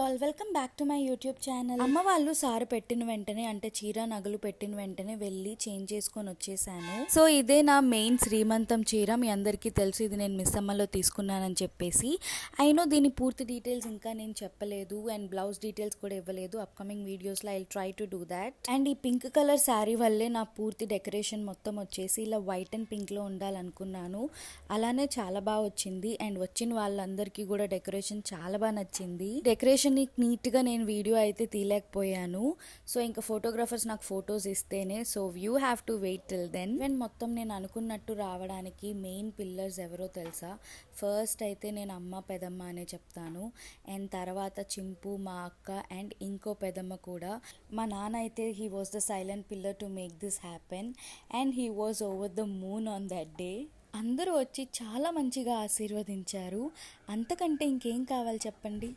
All welcome back to my YouTube channel. అమ్మ వాళ్ళు sir పెట్టిన వెంటనే అంటే చీర నగలు పెట్టిన వెంటనే వెళ్ళి చేంజ్ చేసుకొని వచ్చేసాను. సో ఇదే నా మెయిన్ శ్రీమంతం చీర. మీ అందరికీ తెలుసు ఇది నేను మిస్ అమ్మలో తీసుకున్నానని చెప్పేసి. అయినో దీని పూర్తి డీటెయిల్స్ ఇంకా నేను చెప్పలేదు అండ్ బ్లౌజ్ డీటెయిల్స్ కూడా ఇవ్వలేదు. అప్కమింగ్ వీడియోస్లో I will try to do that. And ఈ పింక్ కలర్ శారీ వల్లే నా పూర్తి డెకరేషన్ మొత్తం వచ్చేసి ఇలా వైట్ అండ్ పింక్లో ఉండాలనుకున్నాను. అలానే చాలా బాగా వచ్చింది అండ్ వచ్చిన వాళ్ళందరికీ కూడా డెకరేషన్ చాలా బాగా నచ్చింది. డెకరేషన్ నీట్గా నేను వీడియో అయితే తీయలేకపోయాను. సో ఇంకా ఫోటోగ్రాఫర్స్ నాకు ఫొటోస్ ఇస్తేనే. So you have to wait till then. Even మొత్తం నేను అనుకున్నట్టు రావడానికి మెయిన్ పిల్లర్స్ ఎవరో తెలుసా? ఫస్ట్ అయితే నేను అమ్మ పెదమ్మ అనే చెప్తాను అండ్ తర్వాత చింపు మా అక్క అండ్ ఇంకో పెదమ్మ కూడా. మా నాన్న అయితే he was the silent killer to make this happen and he was over the moon on that day. అందరూ వచ్చి చాలా మంచిగా ఆశీర్వదించారు. అంతకంటే ఇంకేం కావాలి చెప్పండి.